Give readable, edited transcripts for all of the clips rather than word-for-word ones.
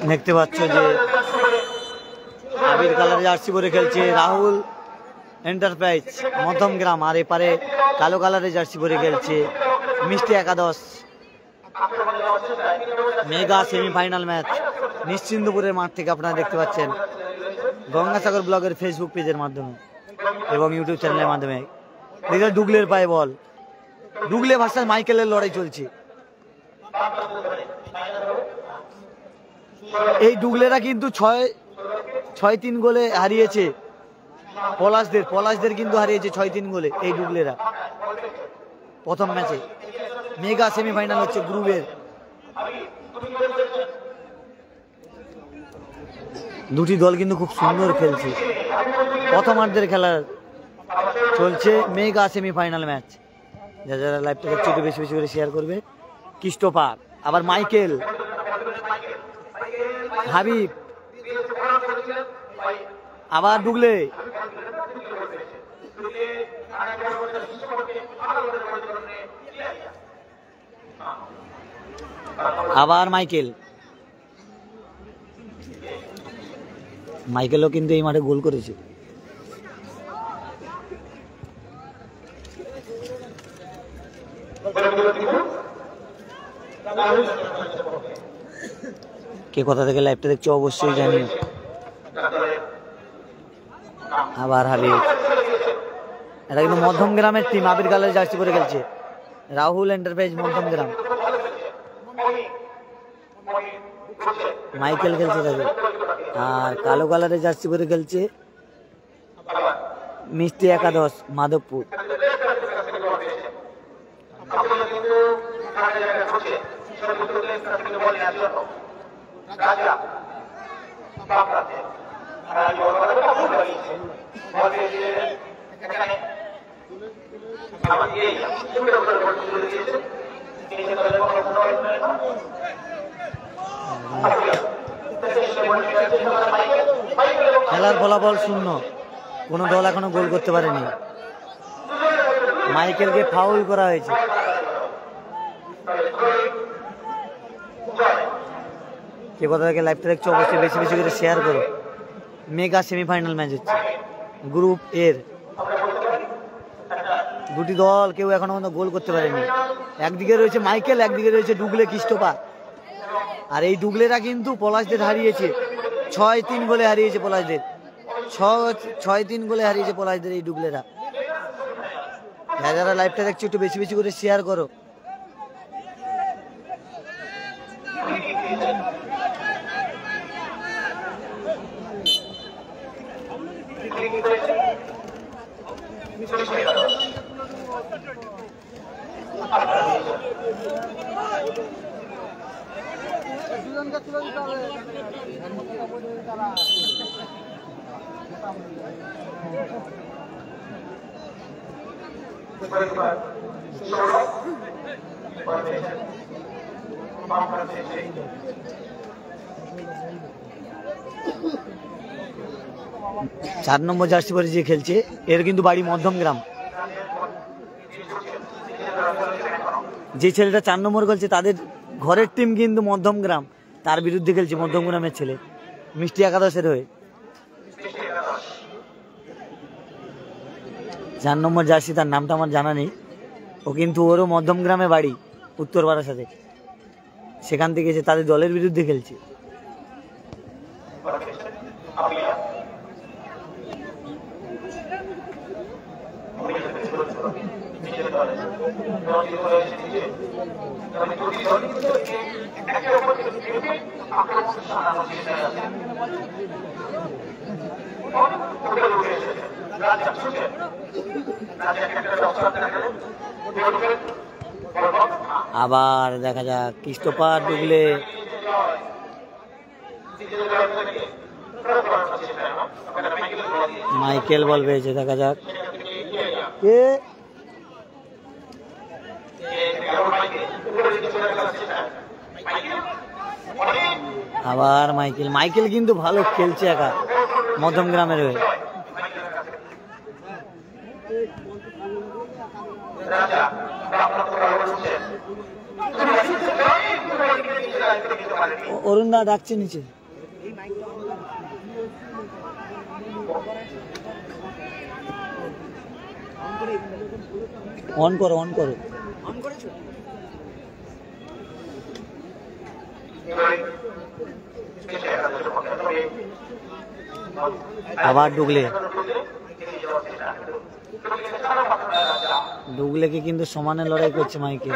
দেখতে পাচ্ছ যে আবির কালার জার্সি পরে খেলছে রাহুল এন্টারপ্রাইজ মধ্যম গ্রাম, আর এপারে কালো কালারের জার্সি পরে খেলছে মিষ্টি একাদশ। মেগা সেমিফাইনাল ম্যাচ নিশ্চিন্তপুরের মাঠ থেকে আপনারা দেখতে পাচ্ছেন গঙ্গাসাগর ব্লগের ফেসবুক পেজের মাধ্যমে এবং ইউটিউব চ্যানেলের মাধ্যমে। দেখে ডুগলের পায়ে বল, ডুগলে ভার্সেস মাইকেলের লড়াই চলছে। এই ডুগলেরা কিন্তু 6-3 গোলে হারিয়েছে পলাশদের কিন্তু হারিয়েছে 6-3 গোলে এই ডুগলেরা প্রথম ম্যাচে। মেগা সেমিফাইনাল হচ্ছে গ্রুপের। দুটি দল কিন্তু খুব সুন্দর খেলছে। প্রথমার্ধের খেলা চলছে মেগা সেমিফাইনাল ম্যাচ। যারা লাইভটা দেখছে একটু বেশি বেশি করে শেয়ার করবে। ক্রিস্টোফার, আবার মাইকেল, হাবিব, আবার ডুগলে, আবার মাইকেলও কিন্তু এই মাঠে গোল করেছে। কে কোথা থেকে লাইভটা দেখছো অবশ্যই জানিও। আবার হাবিব, এটা কিন্তু মধ্যম গ্রামের টিম আবির কালারের জার্সি পরে খেলছে রাহুল এন্টারপ্রাইজ মধ্যম গ্রাম। মাইকেল খেলছে তাদের, আর কালো কালারের জার্সি পরে খেলছে মিষ্টি একাদশ মাধবপুর। খেলার ফলাফল 0, কোনো দল এখনো গোল করতে পারেনি। মাইকেলকে ফাউল করা হয়েছে। কে কোথা থেকে লাইভটা দেখছো অবশ্যই বেশি বেশি করে শেয়ার করো। মেগা সেমিফাইনাল ম্যাচ হচ্ছে গ্রুপ এর। দুটি দল কেউ এখনো পর্যন্ত গোল করতে পারেনি। একদিকে রয়েছে মাইকেল, একদিকে রয়েছে ডুগলে ক্রিস্টোফার। আর এই ডুগলেরা কিন্তু পলাশদের হারিয়েছে 6-3 গোলে হারিয়েছে পলাশদের। 6-3 গোলে হারিয়েছে পলাশদের এই ডুগলেরা। যারা লাইভটা দেখছো একটু বেশি বেশি করে শেয়ার করো। চার নম্বর জার্সি পরে যে খেলছে এর কিন্তু বাড়ি মধ্যম গ্রাম। যে ছেলেটা 4 নম্বর খেলছে তাদের ঘরের টিম কিন্তু মধ্যম গ্রাম, তার বিরুদ্ধে খেলছে মধ্যম গ্রামের ছেলে মিষ্টি একাদশের হয়ে। 4 নম্বর জার্সি, তার নামটা আমার জানা নেই। ও কিন্তু ওরও মধ্যম গ্রামে বাড়ি উত্তরপাড়ার সাথে, সেখান থেকে এসে তাদের দলের বিরুদ্ধে খেলছে। আবার দেখা যাক ক্রিস্টোফার ডুগলে, মাইকেল বল পেয়েছে। দেখা যাক কে, আবার মাইকেল কিন্তু ভালো খেলছে একা মধ্যম গ্রামের হয়ে। অরুণ দা ডাকছে নিচে। অন করো, অন করো। আবার ডুগলে ডুগলেকে কিন্তু সমানে লড়াই করছে মাইকেল।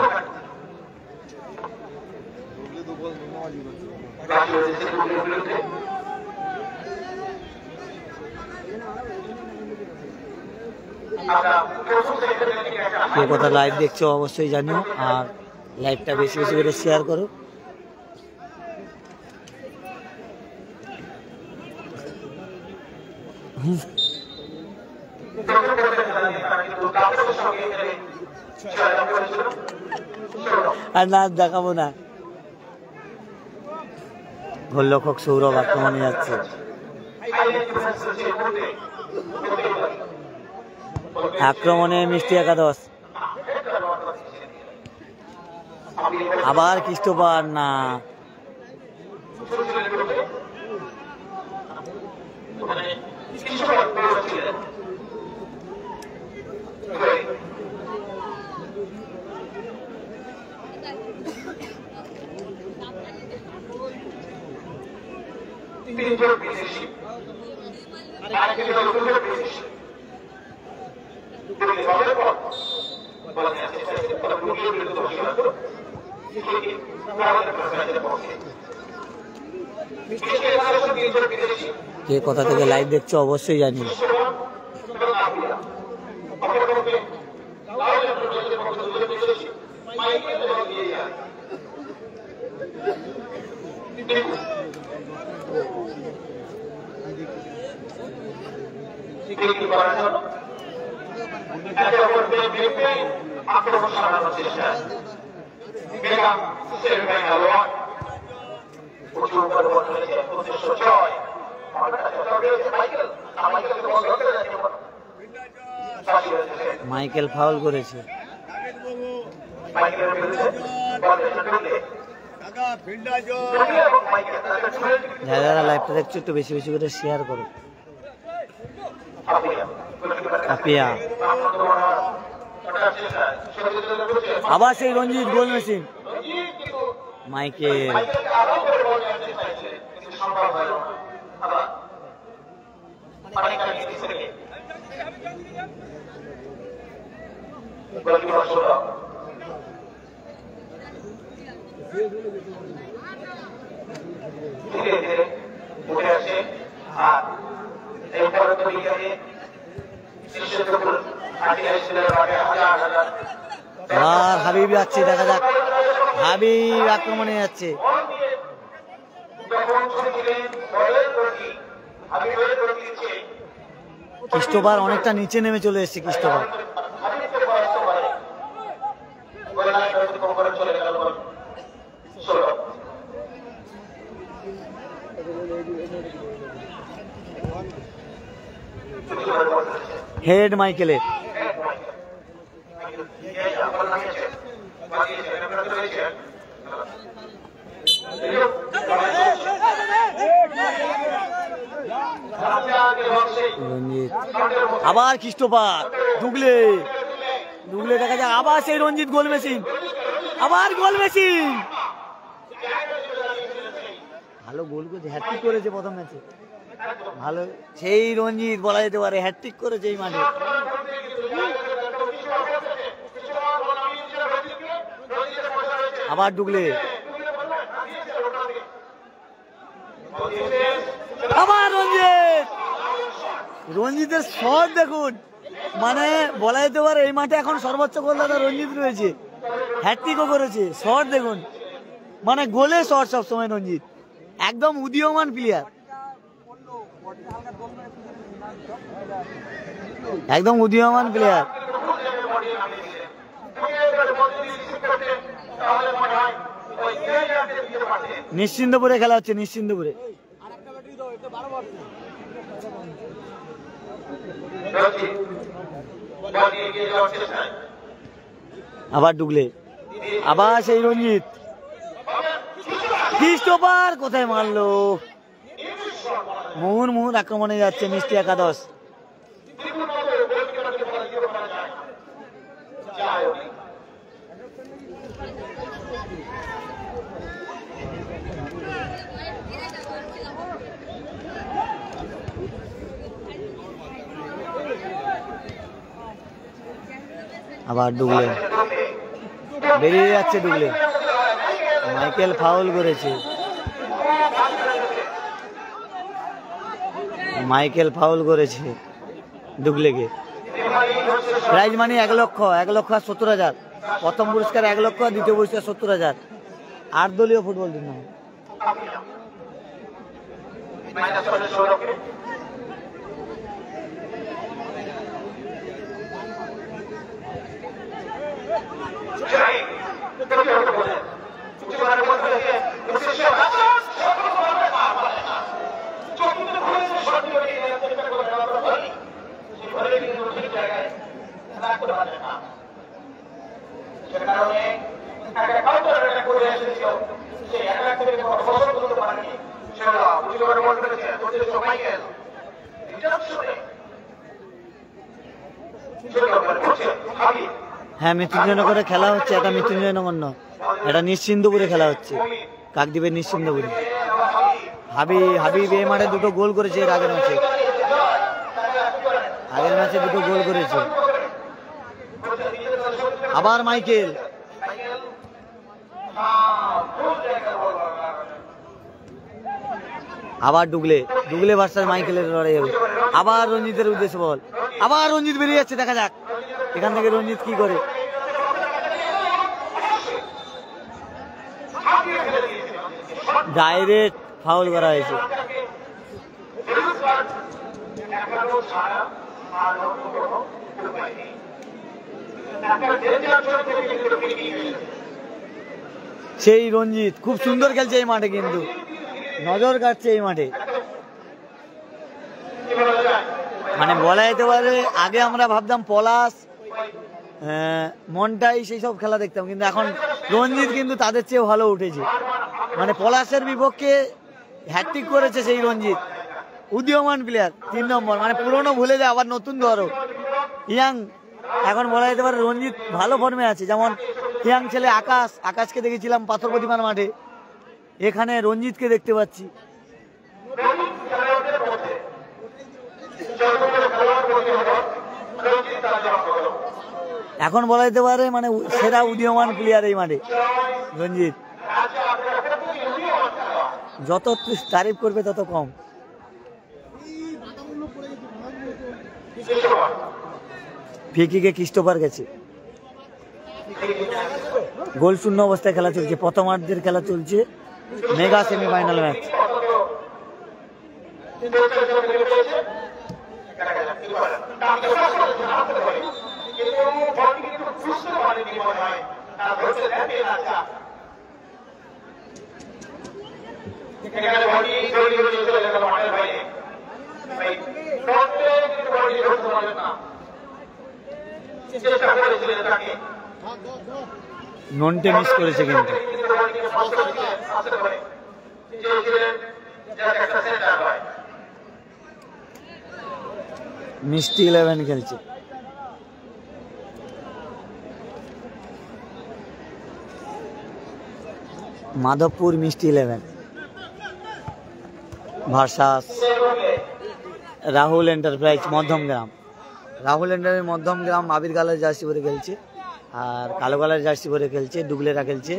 কে কথা লাইভ দেখছো অবশ্যই জানিও, আর লাইভটা বেশি বেশি করে শেয়ার করো। আর না দেখাবো না। গোলরক্ষক সৌরভ আক্রমণে যাচ্ছে। আক্রমণে মিষ্টি একাদশ, আবার খ্রিস্টপার না। কে কোথা থেকে লাইভ দেখছো অবশ্যই জানি। মাইকেল ফাউল করেছে। যারা লাইভটা দেখছো একটু বেশি বেশি করে শেয়ার করো। আবার সেই রঞ্জিত গোল মেশিন। মাইকেল আর হাবিব যাচ্ছে, দেখা যাক। হাবিব আক্রমণে যাচ্ছে। খ্রিস্টোফার অনেকটা নিচে নেমে চলে এসেছে। খ্রিস্টোফার হেড মাইকেলের। আবার খ্রিস্টোফার ডুগলে ডুগলে দেখা যায়। আবার সেই রঞ্জিত গোল মেশিন, আবার গোল মেশিন। ভালো গোল করেছে, হ্যাটট্রিক করেছে প্রথম ম্যাচে। ভালো সেই রঞ্জিত বলা যেতে পারে, হ্যাটট্রিক করেছে এই মাঠে। আবার ডুগলে, আবার রঞ্জিত। রঞ্জিতের শট দেখুন, মানে বলা যেতে পারে এই মাঠে এখন সর্বোচ্চ গোলদাতা রঞ্জিত রয়েছে। হ্যাটট্রিকও করেছে। শট দেখুন, মানে গোলে শট সবসময় রঞ্জিত, একদম উদীয়মান প্লেয়ার, একদম উদীয়মান প্লেয়ার। নিশ্চিন্তপুরে খেলা হচ্ছে, নিশ্চিন্তপুরে। আবার ডুগলে, আবার সেই রঞ্জিত। ক্রিস্টোফার কোথায় মারলো? মোহন আক্রমণে যাচ্ছে মিষ্টি একাদশ। আবার ডুগলে বেরিয়ে যাচ্ছে, ডুগলে মাইকেল ফাউল করেছে, মাইকেল ফাউল করেছে ডুগলেকে। প্রাইজ মানি 1 লক্ষ, 1,70,000। প্রথম পুরস্কার 1 লক্ষ, দ্বিতীয় পুরস্কার 70,000। 8 দলীয় ফুটবল টুর্নামেন্ট। হ্যাঁ, মৃত্যুঞ্জয়নগরে খেলা হচ্ছে, এটা মৃত্যুঞ্জয়নগর নয়, এটা নিশ্চিন্দপুরে খেলা হচ্ছে, কাকদ্বীপের নিশ্চিন্দপুরে। হাবিব এই মাঠে 2টো গোল করেছে, এর আগের ম্যাচে 2টো গোল করেছে। আবার মাইকেল, আবার ডুগলে ভার্সাস মাইকেলের লড়াই হবে। আবার রঞ্জিতের উদ্দেশ্যে বল, আবার রঞ্জিত বেরিয়ে যাচ্ছে, দেখা যাক এখান থেকে রঞ্জিত কি করে। ডাইরেক্ট ফাউল করা হয়েছে। সেই রঞ্জিত খুব সুন্দর খেলছে এই মাঠে, কিন্তু নজর কাটছে এই মাঠে। মানে বলা যেতে পারে আগে আমরা ভাবতাম পলাশ, মন্টাই সেই সব খেলা দেখতাম, কিন্তু এখন রঞ্জিত কিন্তু তাদের চেয়ে ভালো উঠেছে। মানে পলাশের বিপক্ষে হ্যাটট্রিক করেছে সেই রঞ্জিত, উদীয়মান প্লেয়ার 3 নম্বর। মানে পুরনো ভুলে যায়, আবার নতুন ধরো ইয়াং। এখন বলা যেতে পারে রঞ্জিত ভালো ফর্মে আছে। যেমন ইয়াং ছেলে আকাশকে দেখেছিলাম পাথর প্রতিমার মাঠে, এখানে রঞ্জিতকে দেখতে পাচ্ছি। এখন বলা যেতে পারে মানে সেরা উদীয়মান প্লেয়ার এই মাঠে রঞ্জিত। যত তারিফ করবে তত কম। ফিকিকে ক্রিস্টোফার গেছে, গোল শূন্য অবস্থায় খেলা চলছে, প্রথমার্ধের খেলা চলছে, mega semifinal match. Nonte miss করেছে কিন্তু। মিষ্টি 11 খেলছে। Madhabpur Mishti 11 versus Rahul Enterprise Madhyamgram. Rahul Enterprise Madhyamgram আবির কালার জার্সি পরে খেলছে, আর কালো কালার জার্সি পরে খেলছে ডুগলেরা খেলছে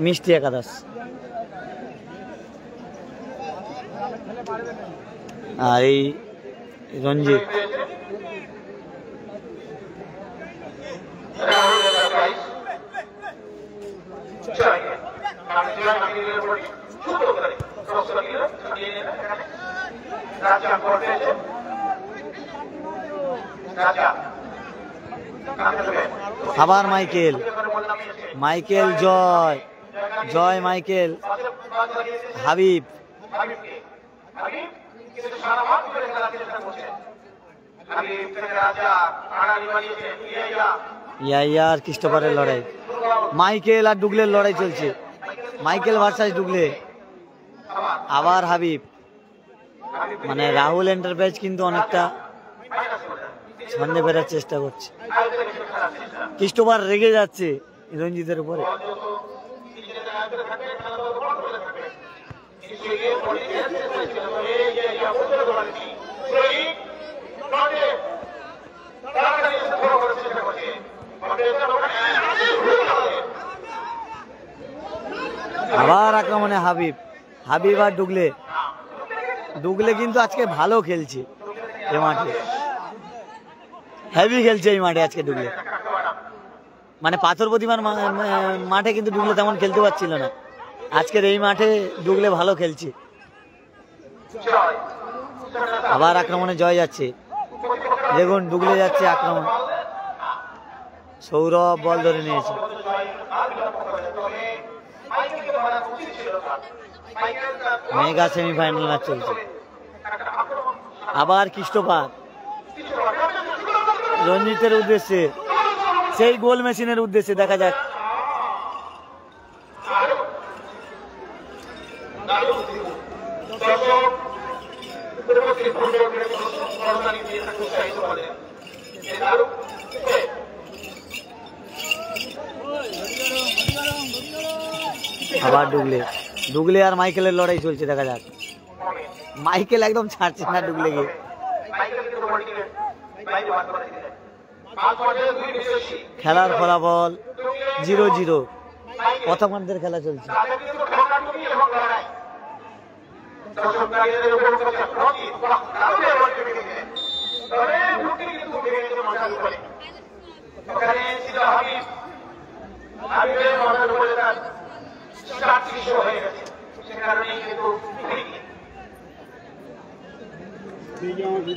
মিষ্টি একাদশ। আর এই রঞ্জিত আবার মাইকেল জয় মাইকেল হাবিব ইয়ার ক্রিস্টোফারের লড়াই। মাইকেল আর ডুগলের লড়াই চলছে, মাইকেল ভার্সাস ডুগলে। আবার হাবিব, মানে রাহুল এন্টারপ্রাইজ কিন্তু অনেকটা সামনে ফেরার চেষ্টা করছে। ক্রিস্টোফার রেগে যাচ্ছে রঞ্জিতের উপরে। আবার আক্রমণে হাবিব, হাবিব আর ডুগলে। ডুগলে কিন্তু আজকে ভালো খেলছে এই মাঠে, হেভি খেলছে এই মাঠে আজকে ডুগলে। মানে পাথর প্রতিমার মাঠে কিন্তু ডুগলে তেমন খেলতে পারছিল না, আজকের এই মাঠে ডুগলে ভালো খেলছে। আবার আক্রমণে জয় যাচ্ছে, দেখুন ডুগলে যাচ্ছে আক্রমণ। সৌরভ বল ধরে নিয়েছে। মেগা সেমিফাইনাল ম্যাচ চলছে। আবার ক্রিস্টোফার রঞ্জিতের উদ্দেশ্যে, সেই গোল মেশিনের উদ্দেশ্যে, দেখা যাক। আবার ডুগলে, ডুগলে আর মাইকেলের লড়াই চলছে, দেখা যাক। মাইকেল একদম ছাড়ছে না ডুগলেকে। খেলার ফলাফল 0-0, প্রথমার্ধের খেলা চলছে।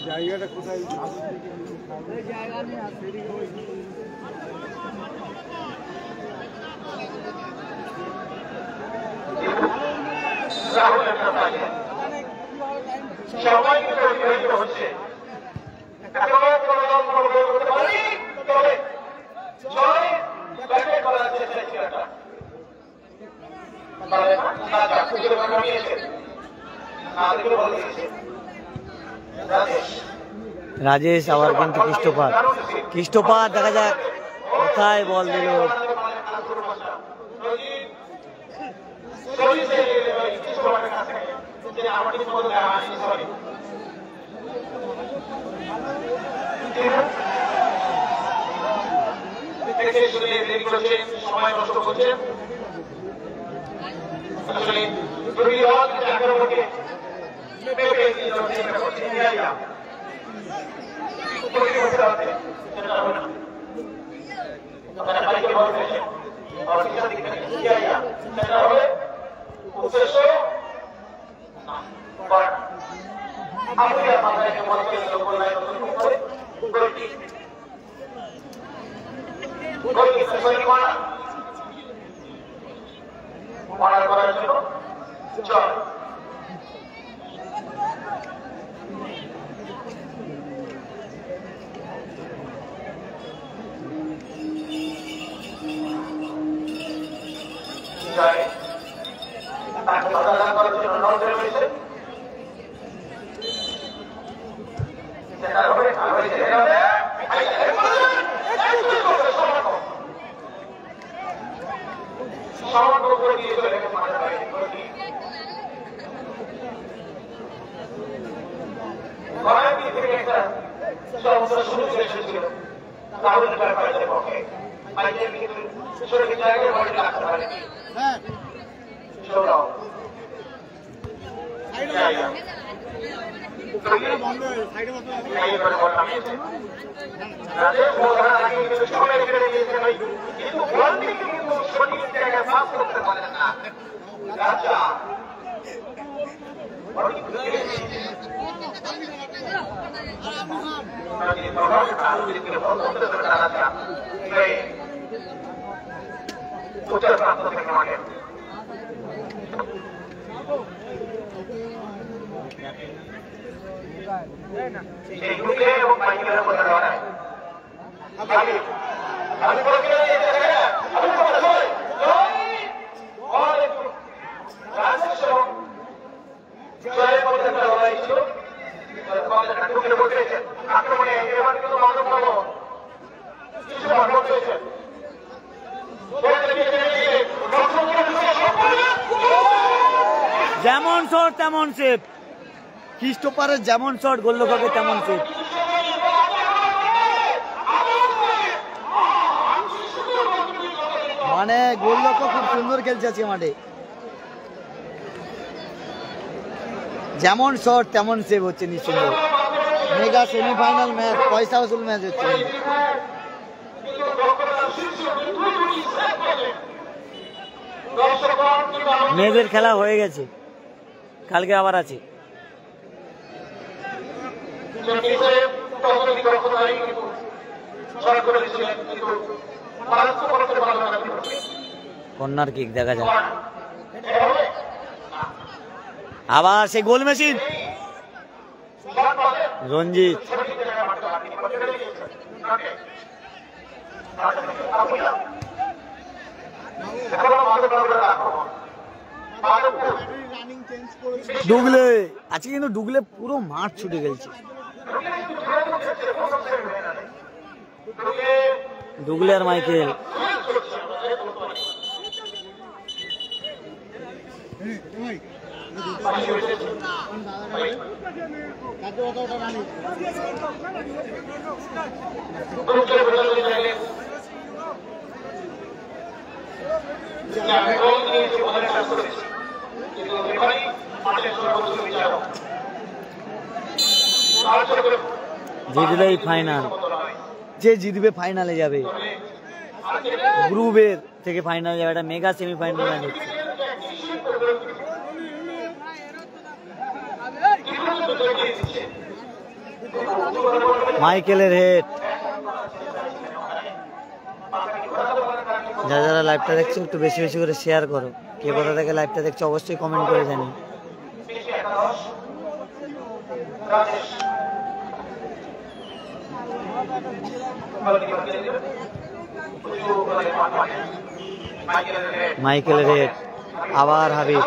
জায়গাটা কোথায়? সবাই হচ্ছে রাজেশ। আবার কিন্তু ক্রিস্টোফার, ক্রিস্টোফার দেখা যাক কোথায় বল দিল। সময় নষ্ট করছেন আসলে করার জন্য চল আমি যেমন শট তেমন সেভ, ক্রিস্টোফারের যেমন শট গোলরক্ষকের তেমন সেভ। মানে গোলরক্ষক খুব সুন্দর খেলছে আজকে মাঠে, যেমন শট তেমন সেভ হচ্ছে নিশ্চিন্ত। মেগা সেমিফাইনাল ম্যাচ, পয়সা ওসুল ম্যাচ হচ্ছে। মেয়েদের খেলা হয়ে গেছে, কালকে আবার আছে। কর্নার কিক দেখা যায়, আবার সেই গোল মেশিন রঞ্জিত। ডুগলে আজকে কিন্তু ডুগলে পুরো মাঠ ছুটে গেছে। ডুগলে আর মাইকেল জিতলেই ফাইনাল, যে জিতবে ফাইনালে যাবে, গ্রুপের থেকে ফাইনালে যাবে। এটা মেগা সেমিফাইনাল ম্যাচ হচ্ছে। মাইকেলের হেড। যারা যারা লাইভটা দেখছো একটু বেশি বেশি করে শেয়ার করো। কে কোথা থেকে লাইভটা দেখছো অবশ্যই কমেন্ট করে জানি। মাইকেলের হেড, আবার হাবিব।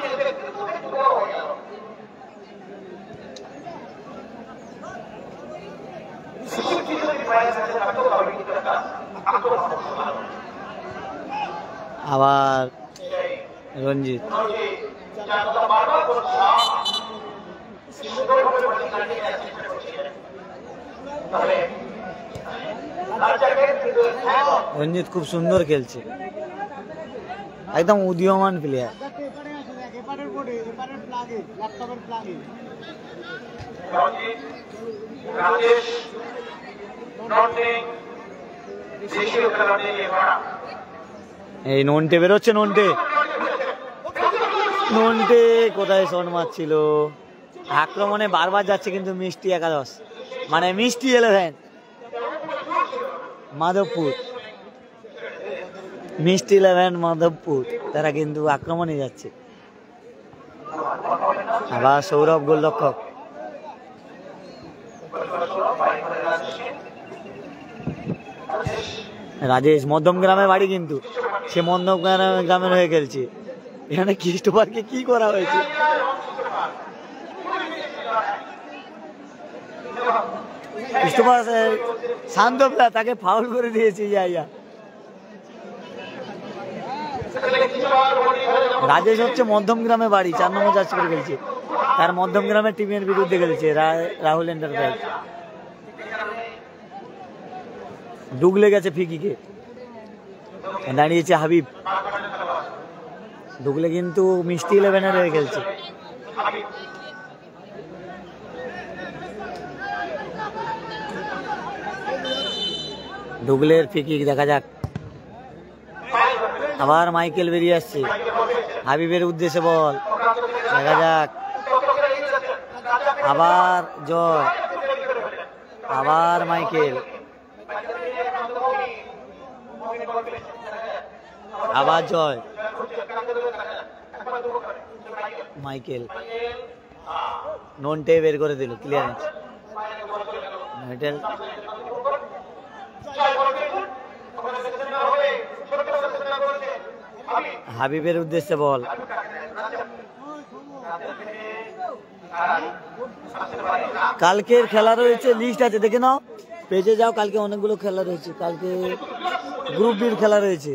আবার রঞ্জিত। রঞ্জিত খুব সুন্দর খেলছে, একদম উদীয়মান প্লেয়ার। এই নন্টে বেরোচ্ছে, নন্টে নন্টে কোথায় শট মারছিল। আক্রমণে বারবার যাচ্ছে কিন্তু মিষ্টি একাদশ, মানে মিষ্টি 11 মাধবপুর, মিষ্টি 11 মাধবপুর, তারা কিন্তু আক্রমণে যাচ্ছে। আবার সৌরভ গোলরক্ষক। রাজেশ মধ্যম গ্রামে বাড়ি, কিন্তু সে মধ্যম গ্রামের হয়ে খেলছে। এখানে ক্রিস্টোফারকে কি করা হয়েছে? ক্রিস্টোফার শান্ত প্লেয়ার, তাকে ফাউল করে দিয়েছে। রাজেশ হচ্ছে মধ্যম গ্রামে বাড়ি, 4 নম্বর জার্সি করে খেলছে। তার মধ্যম গ্রামের টিমের বিরুদ্ধে খেলছে রাহুল এন্টারপ্রাইজ। ডুগলে গেছে ফিকিকে, দাঁড়িয়েছে হাবিব। ডুগলে কিন্তু মিষ্টি 11 হয়ে খেলছে। ডুগলের ফিকিক দেখা যাক। আবার মাইকেল বেরিয়ে আসছে, হাবিবের উদ্দেশ্যে বল, দেখা যাক। আবার জয়, আবার মাইকেল, আবার জয়, মাইকেল। নন্টে বের করে দিল, ক্লিয়ারেন্স। হাবিবের উদ্দেশ্যে বল, কালকের খেলা রয়েছে, লিস্ট আছে দেখে নাও, পেজে যাও। কালকে অনেকগুলো খেলা রয়েছে, কালকে গ্রুপ বির খেলা রয়েছে।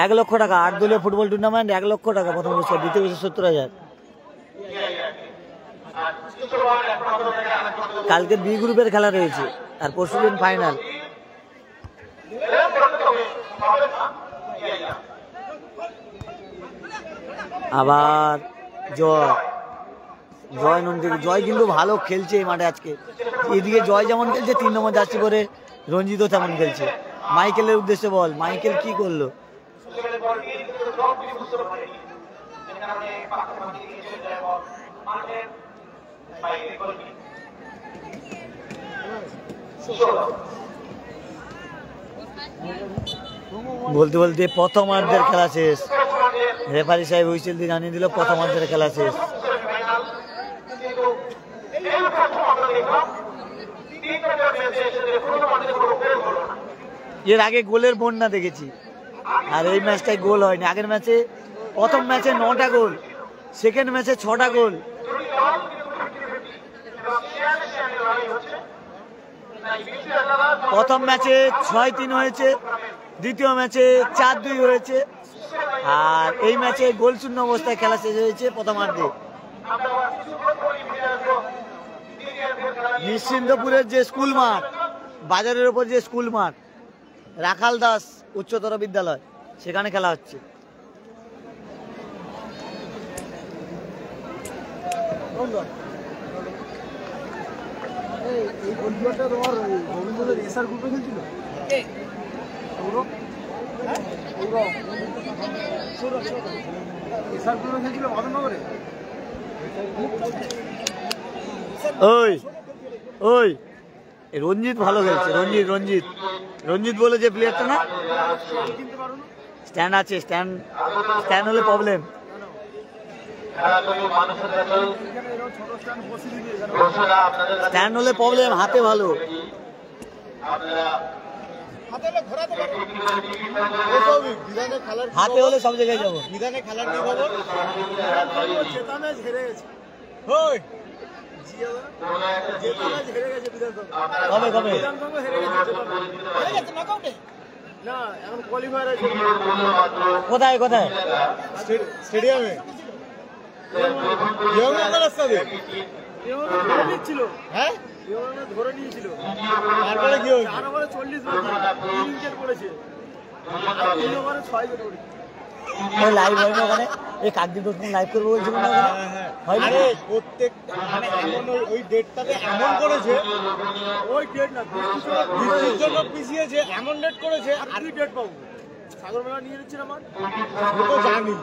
1 লক্ষ টাকা 8 দলীয় ফুটবল টুর্নামেন্ট 1 লক্ষ টাকা প্রথম পুরস্কার, দ্বিতীয় পুরস্কার 70,000। কালকে বি গ্রুপের খেলা রয়েছে আর পরশুদিন ফাইনাল। আবার জয় নন্দী, জয় কিন্তু ভালো খেলছে এই মাঠে আজকে। এদিকে জয় যেমন খেলছে 3 নম্বর জার্সি পরে রঞ্জিতও তেমন খেলছে। মাইকেলের উদ্দেশ্যে বল, মাইকেল কি করলো? বলতে বলতে প্রথমার্ধের খেলা শেষ। রেফারি সাহেব হুইসেল দিয়ে জানিয়ে দিল প্রথমার্ধের খেলা শেষ। এর আগে গোলের বন্যা দেখেছি, আর এই ম্যাচটায় গোল হয়নি। আগের ম্যাচে প্রথম ম্যাচে 9টা গোল, সেকেন্ড ম্যাচে 6টা গোল। প্রথম ম্যাচে 6-3 হয়েছে, দ্বিতীয় ম্যাচে 4-2 হয়েছে, আর এই ম্যাচে গোল শূন্য অবস্থায় খেলা শেষ হয়েছে প্রথমার্ধে। নিশ্চিন্তপুরের যে স্কুল মাঠ, বাজারের ওপর যে স্কুল মাঠ, রাখাল দাস উচ্চতর বিদ্যালয়, সেখানে খেলা হচ্ছে। এই গোলকিপারটা তোমার গোবিন্দদের এসআর গ্রুপে খেলছিল। এসআর গ্রুপে খেলছিল মদননগরে। ওই ওই রঞ্জিত ভালো খেলছে, রঞ্জিত বলে যে প্লেয়ারটা না, স্ট্যান্ড আছে, স্ট্যান্ড হলে প্রবলেম। স্ট্যান্ড হলে প্রবলেম, হাতে ভালো। হাতে হলে সব জায়গায় যাবো। বিধানে খেলার কি খবর? হেরে গেছে। কবে না, এখন কোয়ালিফায়ার আছে। কোথায় স্টেডিয়ামে ছিল। হ্যাঁ, ধরে নিয়েছিল। তারপরে কি হয়েছে? 40 উইকেট পড়েছে, 6 উইকেট পড়েছে। লাইভ হয় না ওখানে? এই কাকদি লাইভ করবো বলছিল না ওখানে? আরে প্রত্যেক মানে এমন ওই ডেটটাতে এমন করেছে, ওই ডেট না বৃষ্টির জন্য পিছিয়েছে, এমন ডেট করেছে। আর কি ডেট পাবো? সাগর মেলা নিয়ে নিচ্ছি আমার, তো জানি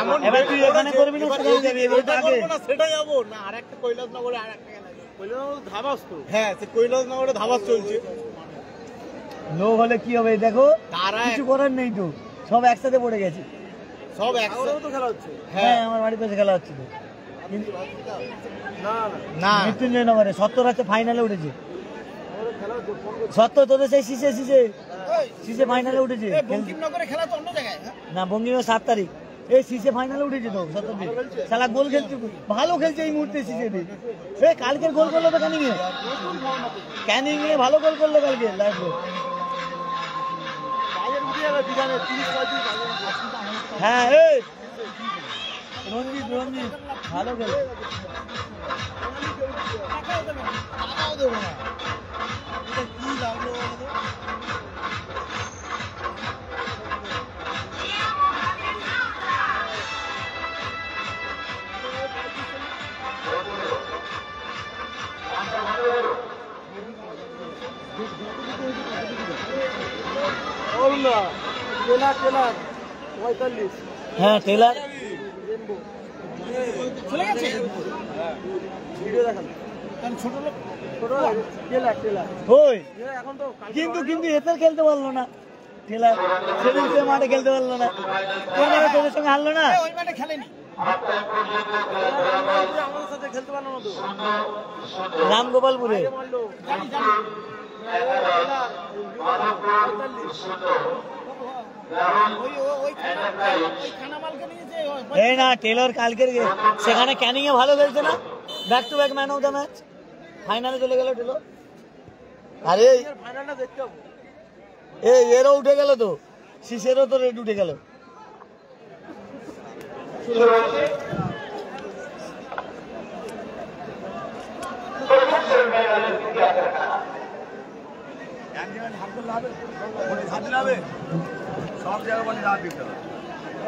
এমন এবার তুই এখানে করবি না, সেটাই যাবি। এটা করব না, সেটা যাবো না। আর একটা কৈলাসনগরে আর একটা খেলা আছে, কৈলাসনগর ধাবাস। তো হ্যাঁ, সে কৈলাসনগরে ধাবাস চলছে। লো হলে কি হবে দেখো, তারা কিছু করার নেই তো, সব একসাথে পড়ে গেছে। সব একসাথে তো খেলা হচ্ছে। হ্যাঁ, আমার বাড়ির পাশে খেলা হচ্ছে তো। না, মৃত্যুঞ্জয় নগরে 70 আছে, ফাইনালে উঠেছে। 70 তোদের সেই শীষে ফাইনালে উঠেছে। বঙ্কিমনগরে খেলা তো অন্য জায়গায়। না, বঙ্গিমের 7 তারিখ। এই শীষে ফাইনালে উঠেছে তো 70 দিন। শালা গোল খেলছে, ভালো খেলছে এই মুহূর্তে শীষে। এই কালকের গোল করলো তো ক্যানিং এ ভালো গোল করলো কালকে। হ্যাঁ, এই রঞ্জিত ভালো খেলে। কি লাগলো? হ্যাঁ, টেলার চলে গেছে। ভিডিও দেখান, ওই কিন্তু এদের খেলতে পারলো না। টেলার সেদিন সে মাঠে খেলতে পারলো না, তোদের সঙ্গে হারলো না। ওই মাঠে খেলেনি, আমাদের সাথে খেলতে পারলো না তো। রামগোপালপুরে এই না, টেলর কালকের সেখানে ক্যানিং এ ভালো খেলছে না, back to back man of the match, ফাইনালে চলে গেল টেলর। আরে ফাইনালটা দেখতে হবে। এরও উঠে গেল তো, শিশেরও তো রেড উঠে গেল। শুরু হয়েছে প্রথম সেমিফাইনালের ইতিহাসের খেলা।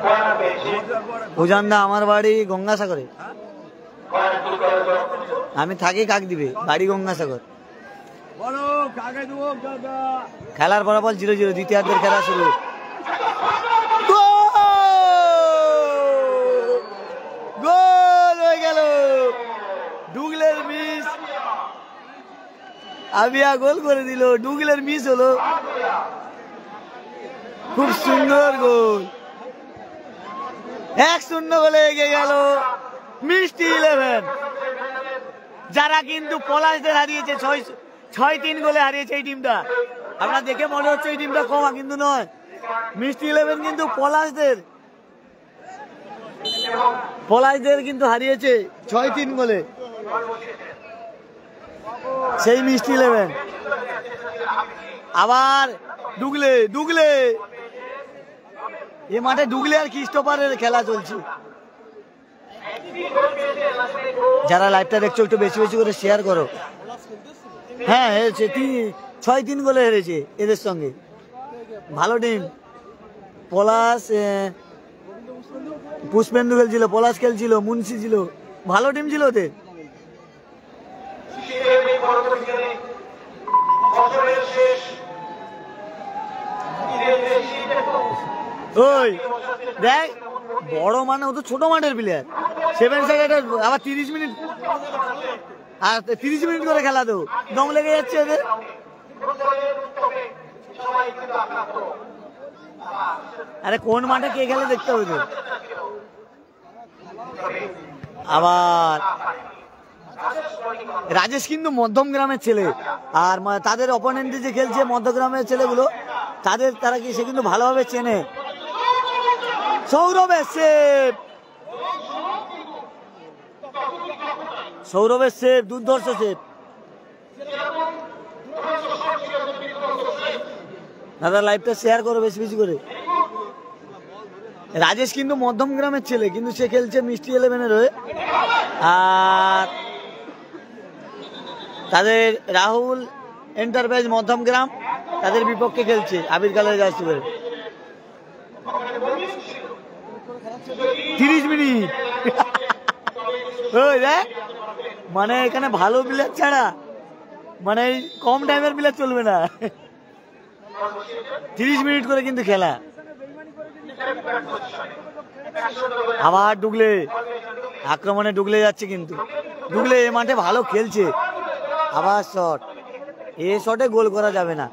কর্নার পেয়েছে উজানদা আমার বাড়ি গঙ্গাসাগরে, কর্নার কিক করার জন্য আমি থাকি কাকদ্বীপে, বাড়ি গঙ্গাসাগর। খেলার ফলাফল 0-0, দ্বিতীয়ার্ধের খেলা শুরু। গোল হয়ে গেল, ডুগলের মিস, আবিয়া গোল করে দিল, ডুগলের মিস হলো, খুব সুন্দর গোল। 1-0 গোলে এগিয়ে গেল মিষ্টি 11, যারা কিন্তু পলাশদের হারিয়েছে 6-3 গোলে হারিয়েছে এই টিমটা। আপনারা দেখে মনে হচ্ছে এই টিমটা কমা, কিন্তু নয়। মিষ্টি 11 কিন্তু পলাশদের কিন্তু হারিয়েছে 6-3 গোলে, সেই মিষ্টি 11। আবার ডুগলে এ মাঠে ডুগলে আর ক্রিস্টোফারের খেলা চলছে। যারা লাইভটা দেখছো একটু বেশি বেশি করে শেয়ার করো। হ্যাঁ, হেরেছে 6-3 গোলে হেরেছে এদের সঙ্গে, ভালো টিম। পলাশ, পুষ্পেন্দু খেলছিল, পলাশ খেলছিল, মুন্সি ছিল, ভালো টিম ছিল ওদের। ওই দেখ, বড় মানে ও তো ছোট মাঠের প্লেয়ার, 7 সাইড, আবার 30 মিনিট আর 30 মিনিট করে খেলা দেবো, দম লেগে যাচ্ছে এদের। আরে কোন মাঠে কে খেলে দেখতে হবে তো। আবার রাজেশ কিন্তু মধ্যম গ্রামের ছেলে, আর তাদের অপোনেন্টে যে খেলছে মধ্যগ্রামের ছেলেগুলো, তারা কি সে কিন্তু ভালোভাবে চেনে। সৌরভের সেভ, দুর্ধর্ষ সেভ। দাদা লাইভটা শেয়ার করো বেশি বেশি করে। রাজেশ কিন্তু মধ্যম গ্রামের ছেলে, কিন্তু সে খেলছে মিষ্টি 11-এর হয়ে। আর তাদের রাহুল এন্টারপ্রাইজ মধ্যম গ্রাম, তাদের বিপক্ষে খেলছে আবির কালার জার্সি পরে। 30 মিনিট ওই দেখ, মানে এখানে ভালো প্লেয়ার ছাড়া মানে কম টাইমের প্লেয়ার চলবে না। 30 মিনিট করে কিন্তু খেলা। আবার ডুগলে আক্রমণে ডুগলে যাচ্ছে, কিন্তু ডুগলে এ মাঠে ভালো খেলছে। আবার শট, এ শটে গোল করা যাবে না।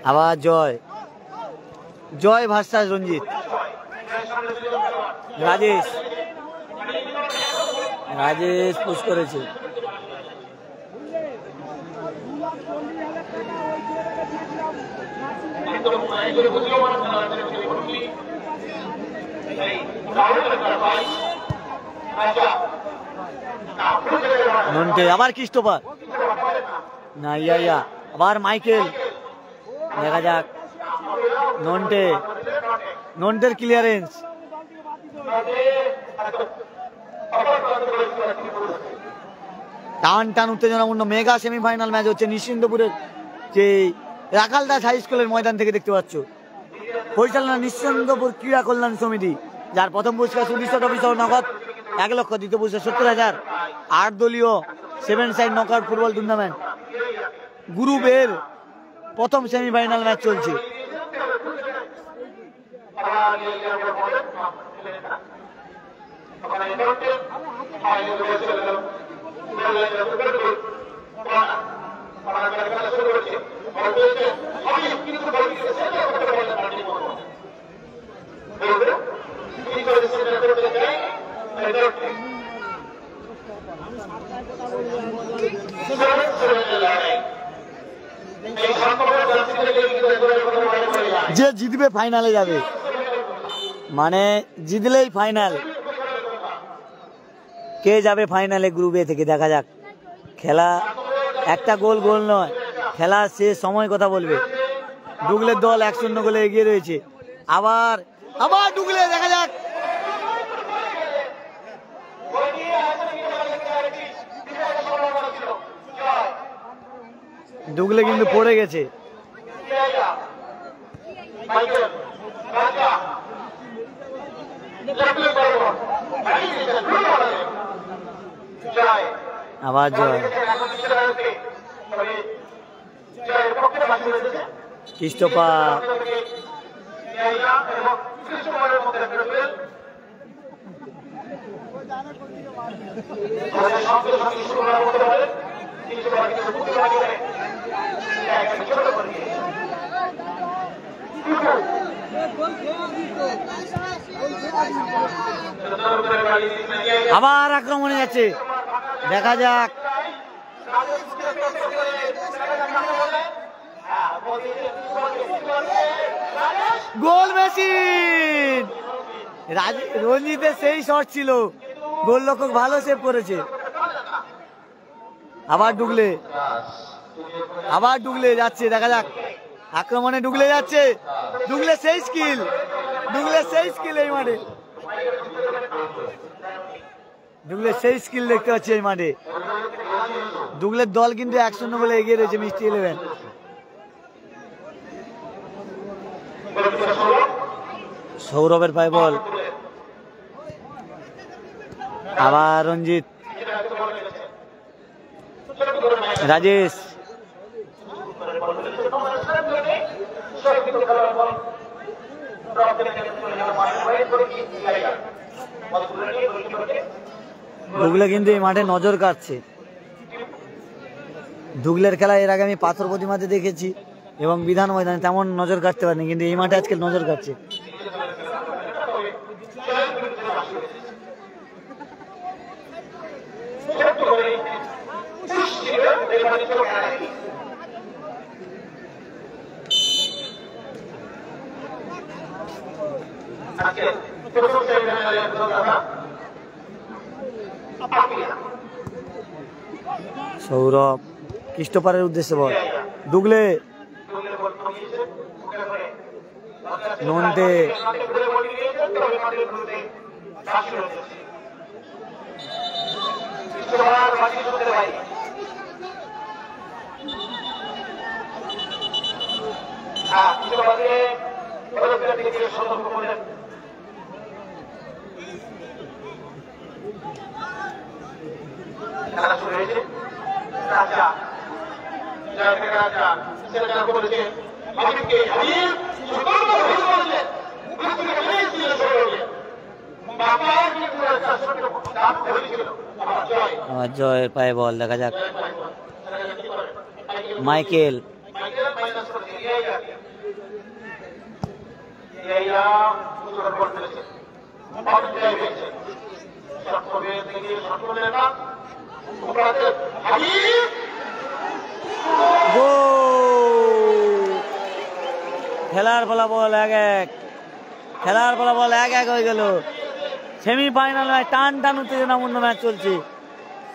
আবার জয় ভার্সাস রঞ্জিত। রাজেশ পুশ করেছে। নন্টে, আবার ক্রিস্টোফার না, ইয়া আবার মাইকেল। দেখা যাক নন্টের ক্লিয়ারেন্স। টান উত্তেজনাপূর্ণ মেগা সেমিফাইনাল ম্যাচ হচ্ছে নিশ্চিন্তপুরের যে রাখালদাস হাই স্কুলের ময়দান থেকে দেখতে পাচ্ছ। পরিচালনা নিশ্চিন্তপুর ক্রীড়া কল্যাণ সমিতি, যার প্রথম পুরস্কার 200 ট্রফি সহ নগদ 1 লক্ষ, দ্বিতীয় পুরস্কার 70,000। 8 দলীয় 7 side knockout football tournament group এর প্রথম সেমিফাইনাল ম্যাচ চলছে। যে জিতবে ফাইনালে যাবে, মানে জিতলেই ফাইনাল। কে যাবে ফাইনালে গ্রুপ এ থেকে দেখা যাক। খেলা একটা গোল নয়, খেলা শেষ সময় কথা বলবে। ডুগলের দল 1-0 গোলে এগিয়ে রয়েছে। আবার আবার ডুগলে, দেখা যাক। ডুগলে কিন্তু পড়ে গেছে। আবার জয়। কৃষ্ণপা আবার আক্রমণে যাচ্ছে, দেখা যাক। গোল মেশিন, রঞ্জিতের সেই শট ছিল, গোলরক্ষক ভালো সেভ করেছে। আবার ডুগলে, আবার ডুগলে যাচ্ছে, দেখা যাক। আক্রমণে ডুগলে যাচ্ছে, ডুগলে সেই স্কিল, ডুগলে সেই স্কিল এই মাঠে, ডুগলে সেই স্কিল দেখতে পাচ্ছি এই মাঠে। ডুগলের দল কিন্তু 1-0 বলে এগিয়ে রয়েছে মিষ্টি 11। সৌরভের পায়ে বল, আবার রঞ্জিত, রাজেশ, ডুগলে কিন্তু এই মাঠে নজর কাটছে। ডুগলের খেলা এর আগে আমি পাথর প্রতিমাতে দেখেছি এবং বিধান ময়দানে তেমন নজর কাটতে পারিনি, কিন্তু এই মাঠে আজকে নজর কাটছে। সৌরভ কৃষ্ণপাড়ের উদ্দেশ্যে বল, ডুগলে, নন্দে, খেলা শুরু হয়েছে। রাজা আমার জয়ের পায়ে বল, দেখা যাক। মাইকেল, খেলার ফলাফল 1-1, খেলার ফলাফল 1-1 হয়ে গেল। সেমিফাইনাল ম্যাচ, টান টান উত্তেজনাপূর্ণ ম্যাচ চলছে।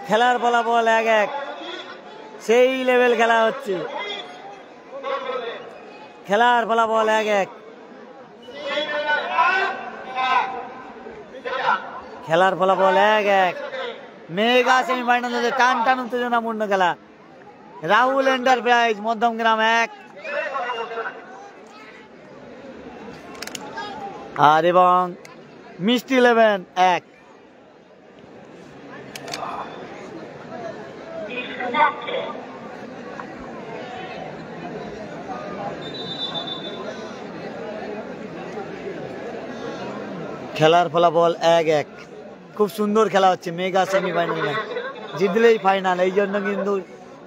খেলার ফলাফল 1-1, সেই লেভেল খেলা হচ্ছে। খেলার ফলাফল 1-1, খেলার ফলাফল 1-1। মেগা সেমিফাইনাল হচ্ছে, টান টান উত্তেজনাপূর্ণ খেলা। রাহুল এন্টারপ্রাইজ মধ্যমগ্রাম 1 আর এবং মিষ্টি 11 1। খেলার ফলাফল 1-1, খুব সুন্দর খেলা হচ্ছে। মেগা সেমিফাইনাল ম্যাচ, জিতলেই ফাইনাল, এই জন্য কিন্তু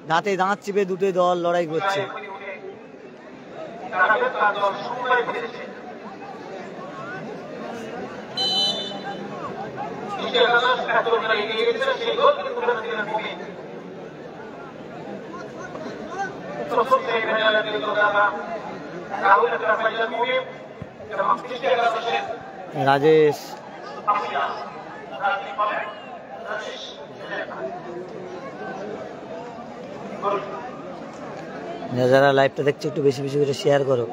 দাঁতে দাঁত চিপে দুটো দল লড়াই করছে। রাজেশ, যারা লাইভটা দেখছো একটু বেশি বেশি করে শেয়ার করো।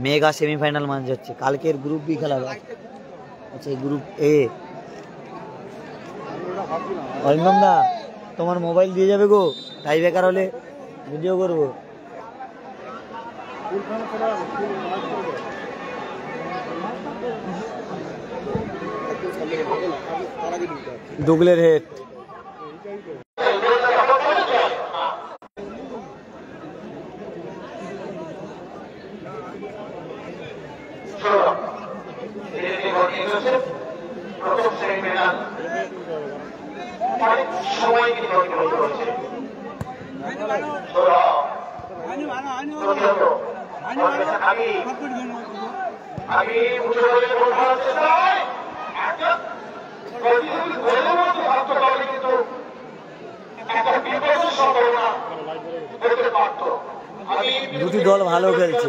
মেগা সেমিফাইনাল ম্যাচ হচ্ছে, কালকের গ্রুপ বি খেলা হবে। আচ্ছা গ্রুপ এ। অরিন্দম দা তোমার মোবাইল দিয়ে যাবে গো, টাই বেকার হলে ভিডিও করবো। ডুগলের হেড আমি মুছে বলে বোঝানোর চেষ্টায় একটা কিন্তু একটা বিপদের সম্ভাবনা করতে পারত। দুটি দল ভালো খেলছে,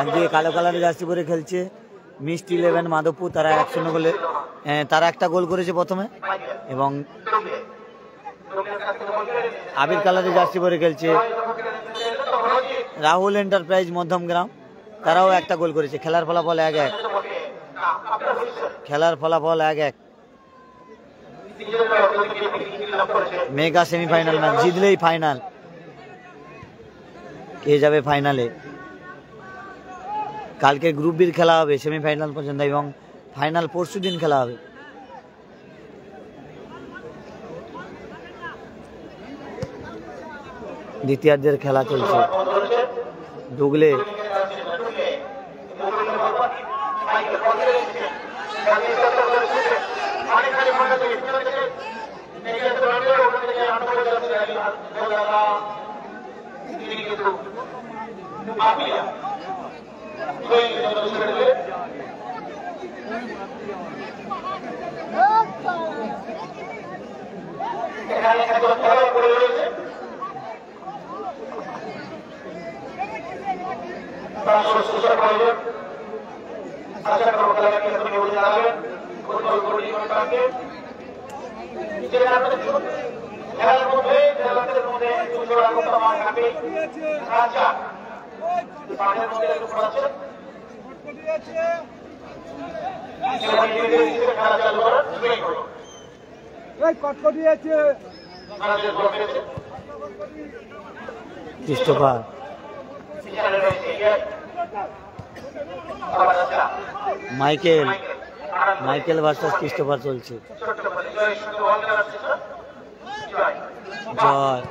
একদিকে কালো কালারের জার্সি পরে খেলছে মিষ্টি 11 মাধবপুর, তারা 1-0 গোলে তারা একটা গোল করেছে প্রথমে, এবং আবির কালারের জার্সি পরে খেলছে রাহুল এন্টারপ্রাইজ মধ্যমগ্রাম, তারাও একটা গোল করেছে। খেলার ফলাফল 1-1, খেলার ফলাফল 1-1। মেগা সেমিফাইনাল ম্যাচ, জিতলেই ফাইনাল, কে যাবে ফাইনালে। কালকে গ্রুপ বির খেলা হবে সেমিফাইনাল পর্যন্ত, এবং ফাইনাল পরশুদিন খেলা হবে। দ্বিতীয়ার্ধের খেলা চলছে। ডুগলে ক্রিস্টোফার মাইকেল ভার্সাস ক্রিস্টোফার চলছে। জয়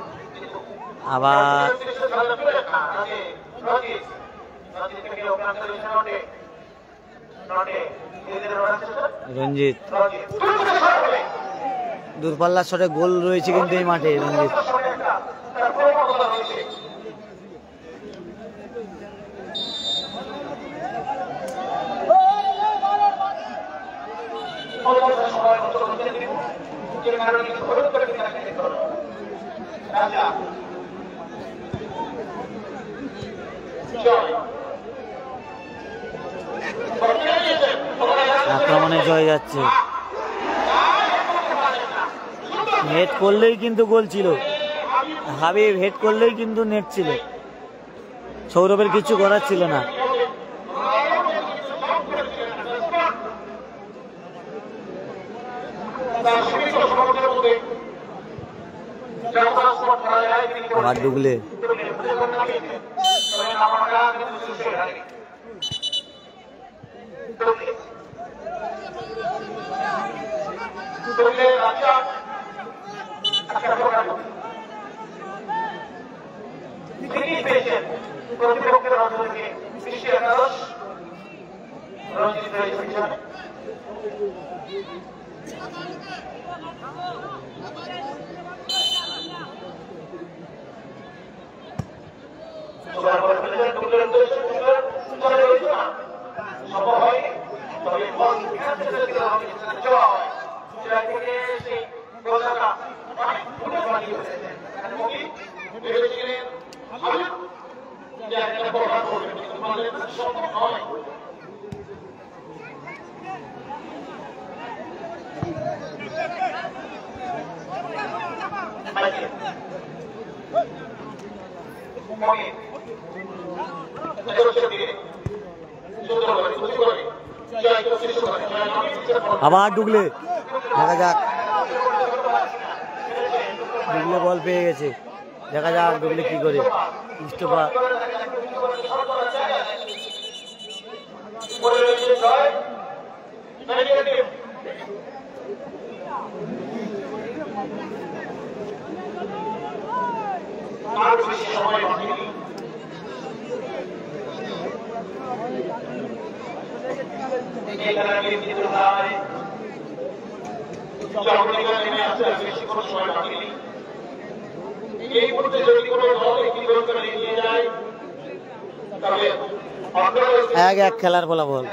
আবার রঞ্জিত, দূরপাল্লার শটে গোল রয়েছে কিন্তু এই মাঠে। রঞ্জিত আক্রমণে জয় যাচ্ছে, হেড করলেই কিন্তু গোল ছিল, হাবিব হেড করলেই কিন্তু নেট ছিল, সৌরভের কিছু করার ছিল না। আবার ডুগলে প্রতিপক্ষের অঞ্চলকে সৃষ্টি একাদশ রঞ্জিত রয়েছে পিছনে। সম্ভব হয় তবে জয় থেকে সেই কলকাতা অনেক ফুটে বানিয়ে ফেলেছেন। ভেবেছিলেন একটা বড় করবে কিন্তু বললেন সম্ভব নয়। আবার ডুগলে, দেখা যাক ডুগলে বল পেয়ে গেছে, দেখা যাক ডুগলে কি করে। ইস্তফা এক খেলার ফলাফল।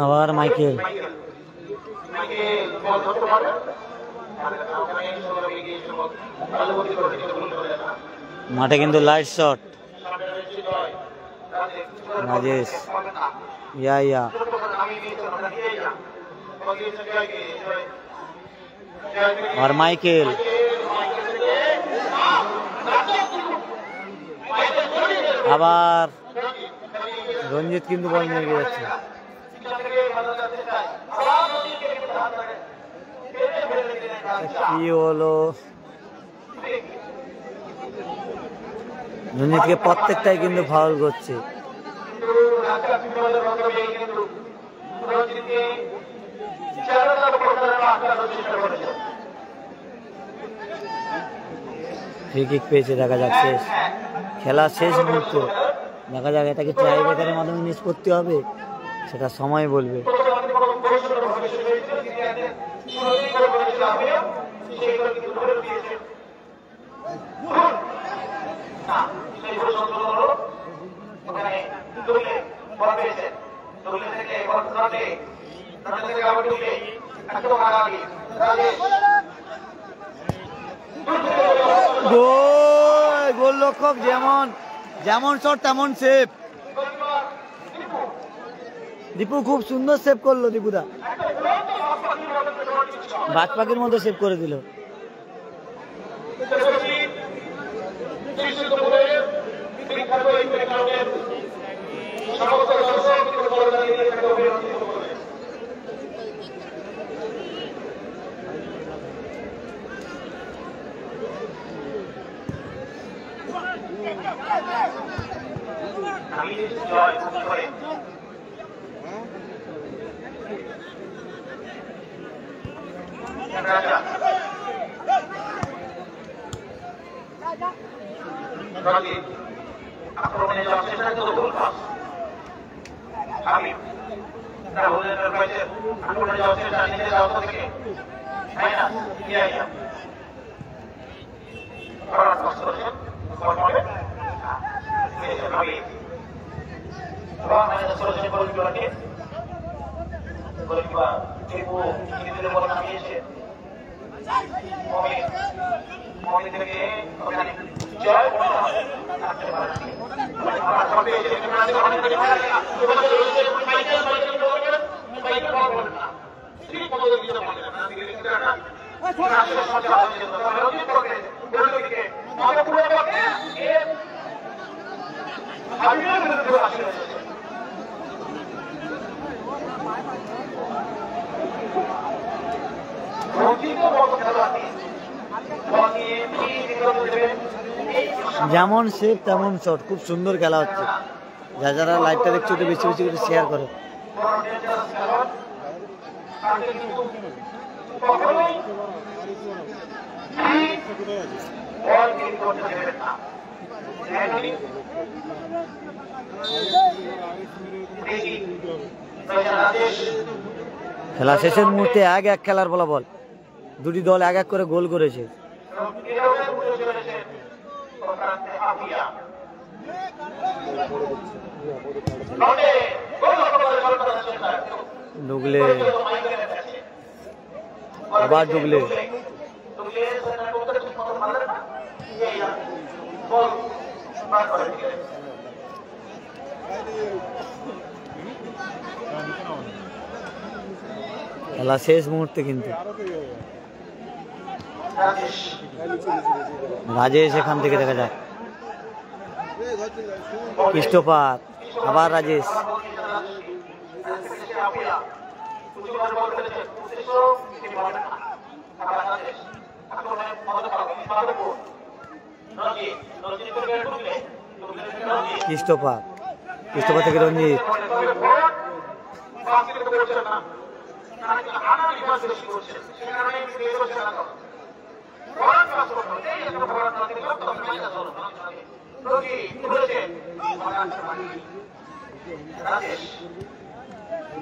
আবার মাইকেল মাঠে কিন্তু লাইট শট। রাজেশ ইয়া আর মাইকেল আবার রঞ্জিত কিন্তু বল নিয়ে যাচ্ছে। কি হলো, রঞ্জিতকে প্রত্যেকটাই কিন্তু ফাউল করছে। ফ্রি কিক পেয়েছে, দেখা যাক শেষ খেলা, শেষ মুহূর্ত। দেখা যাক এটা কি ট্রাই ব্রেকারের মাধ্যমে নিষ্পত্তি হবে, সেটা সময় বলবে। গোলরক্ষক যেমন যেমন শট তেমন সেভ। দীপু খুব সুন্দর সেভ করলো, দীপুদা বাজ পাখির মতো সেভ করে দিল। আক্রমণে যাওয়ার চেষ্টা করতে ভুল পাস হাবিব তারা বললেন আক্রমণে যাওয়ার চেষ্টা নিজের যাওয়া থেকে মাইনাস ইয়া করার পাস করেছেন হাবিব মাইনাস করেছেন গোলকিপারকে গোলকিপার টিপু নিজেদের বল নামিয়েছে মমিন থেকে ওখানে জয় যেমন শেপ তেমন শট, খুব সুন্দর খেলা হচ্ছে। যারা লাইভটা দেখছো একটু বেশি বেশি করে শেয়ার করো। খেলা শেষের মুহূর্তে এক খেলার বল, দুটি দল এক করে গোল করেছে। ডুগলে আবার ডুগলে খেলা শেষ মুহূর্তে কিন্তু রাজেশ এখান থেকে দেখা যায় কৃষ্ণপাত, আবার রাজেশ কৃষ্ণপাত থেকে রঞ্জিত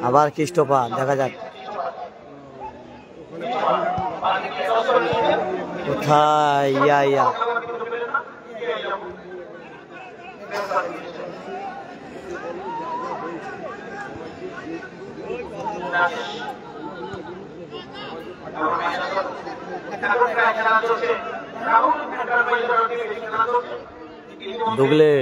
আবার কৃষ্ণপাত দেখা যাক কোথায়। ইয়া ডুগলে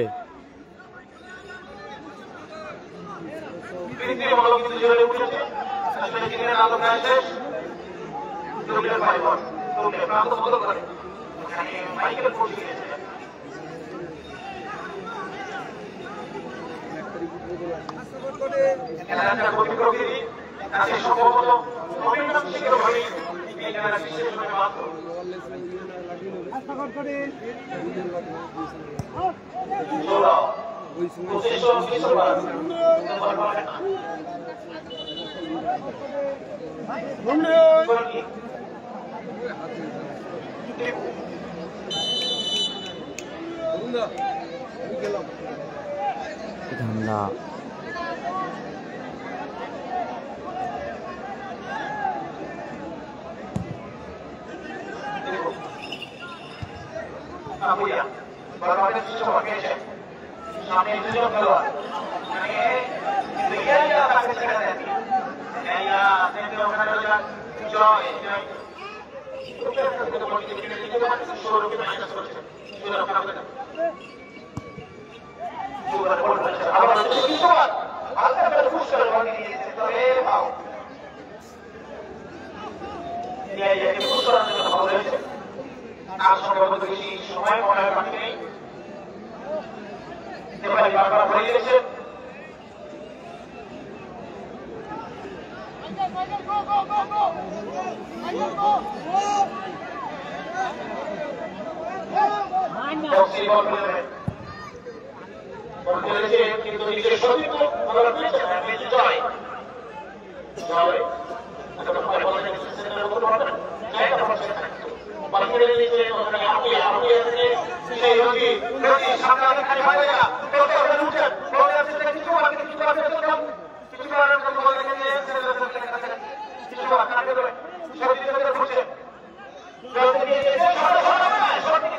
ধান্দা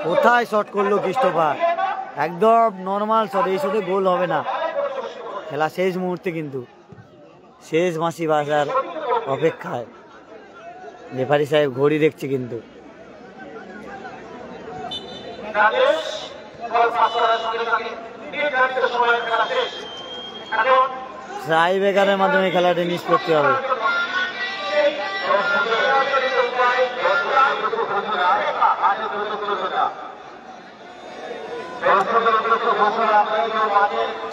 কোথায় শট করলো কৃষ্ণপাত, একদম নর্মাল শট, এই শটে গোল হবে না। খেলা শেষ মুহূর্তে কিন্তু শেষ মাসি বাজার অপেক্ষায় রেফারি সাহেব ঘড়ি দেখছে কিন্তু ট্রাই ব্রেকারের মাধ্যমে খেলাটি নিষ্পত্তি হবে।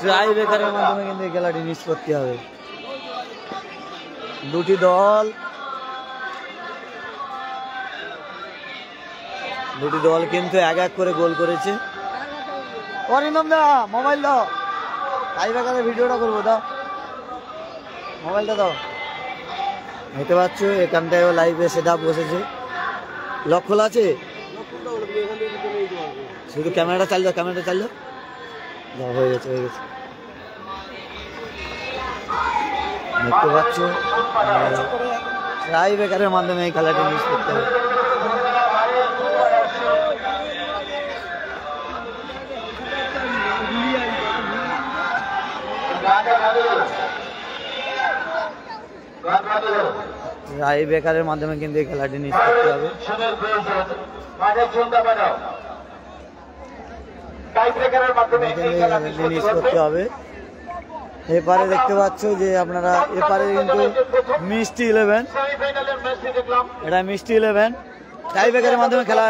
ট্রাই ব্রেকারের মাধ্যমে কিন্তু খেলাটি নিষ্পত্তি হবে। দুটি দল দুটি দল কিন্তু এক এক করে গোল করেছে। অরিন্দম দা মোবাইল দাও, টাই ব্রেকারের ভিডিওটা করবো, দাও মোবাইলটা দাও। দেখতে পাচ্ছ এখানটায় লাইভে সেট আপ বসেছে। লক খোলা আছে, শুধু ক্যামেরাটা চালিয়ে দাও, ক্যামেরাটা চালিয়ে দাও। হয়ে গেছে হয়ে গেছে। দেখতে পাচ্ছ টাই ব্রেকারের মাধ্যমে এই খেলাটি মিস করতে হবে। টাই ব্রেকারের মাধ্যমে কিন্তু এই খেলাটি মিস করতে হবে। মিস করতে হবে। এপারে দেখতে পাচ্ছ যে আপনারা এপারে কিন্তু মিষ্টি 11, এটা মিষ্টি 11 টাই ব্রেকারের মাধ্যমে খেলা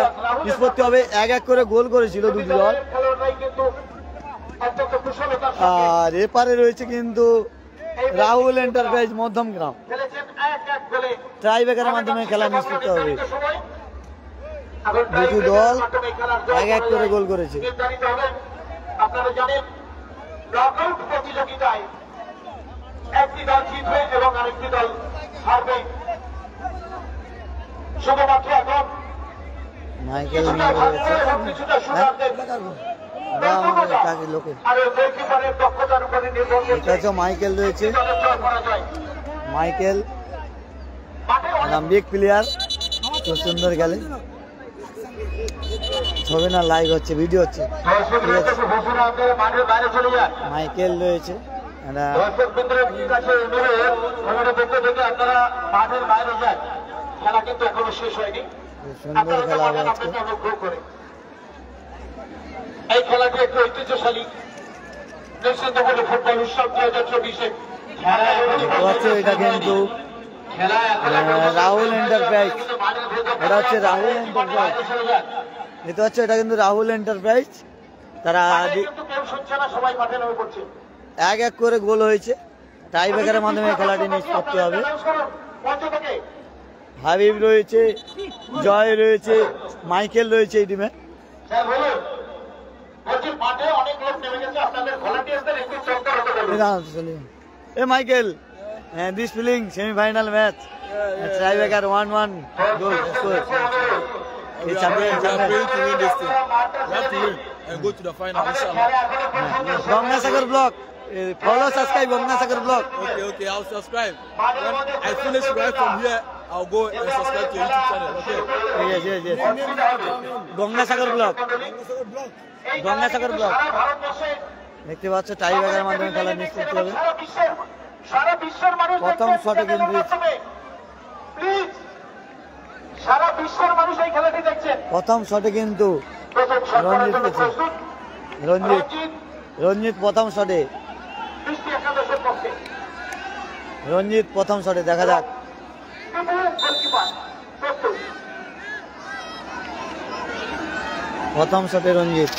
নিষ্পত্তি হবে। এক এক করে গোল করেছিল দুটি দল। আর এপারে রয়েছে কিন্তু রাহুল এন্টারপ্রাইজ মধ্যমগ্রাম। টাই ব্রেকারের মাধ্যমে খেলা নিষ্পত্তি হবে। দুটি দল এক এক করে গোল করেছে। আপনারা জানেন নকআউট প্রতিযোগিতায় একটি দল জিতবে এবং আরেকটি দল হারবে। শুধুমাত্র এখন মাইকেল কিছুটা সুনামদের আর গোলকিপারের দক্ষতার উপরে নির্ভর করছে মাইকেল রয়েছে। করা যায়। মাইকেল বিগ প্লেয়ার, খুব সুন্দর খেলে। ছবি না লাইভ হচ্ছে, ভিডিও হচ্ছে। মাইকেল রয়েছে, আপনারা মাঠের বাইরে যান, খেলা কিন্তু এখনো শেষ হয়নি। সুন্দর খেলা হবে আজকে। এই খেলাটি একটু ঐতিহ্যশালী নেশনতবলী ফুটবল উৎসব 2024-এ এটা কিন্তু রাহুল এন্টারপ্রাইজ, এটা হচ্ছে রাহুল এন্টারপ্রাইজ, এটা হচ্ছে এটা কিন্তু রাহুল এন্টারপ্রাইজ। তারা এক এক করে গোল হয়েছে। টাই ব্রেকারের মাধ্যমে খেলাটি নিষ্পত্তি হবে। হাবিব রয়েছে, জয় রয়েছে, মাইকেল রয়েছে এই টিমে। এ Michael, this feeling semi-final match. Tie breaker 1-1 goal score. It's champion. We are praying to win this thing. We have to win and go to the final, inshallah. Bangna Sagar Block. Follow, subscribe Bangna Sagar Block. Okay, I'll subscribe. When I finish right from here, I'll go and subscribe to your YouTube channel. Okay. Yes. Bangna Sagar Block. Bangna Sagar Block. দেখতে পাচ্ছ টাই ব্রেকারের মাধ্যমে খেলা নিষ্পত্তি হবে। প্রথম শটে কিন্তু সারা বিশ্বের মানুষ এই খেলাটি দেখছেন। প্রথম শটে কিন্তু রঞ্জিত প্রথম শটে, রঞ্জিত প্রথম শটে, দেখা যাক। প্রথম শটে রঞ্জিত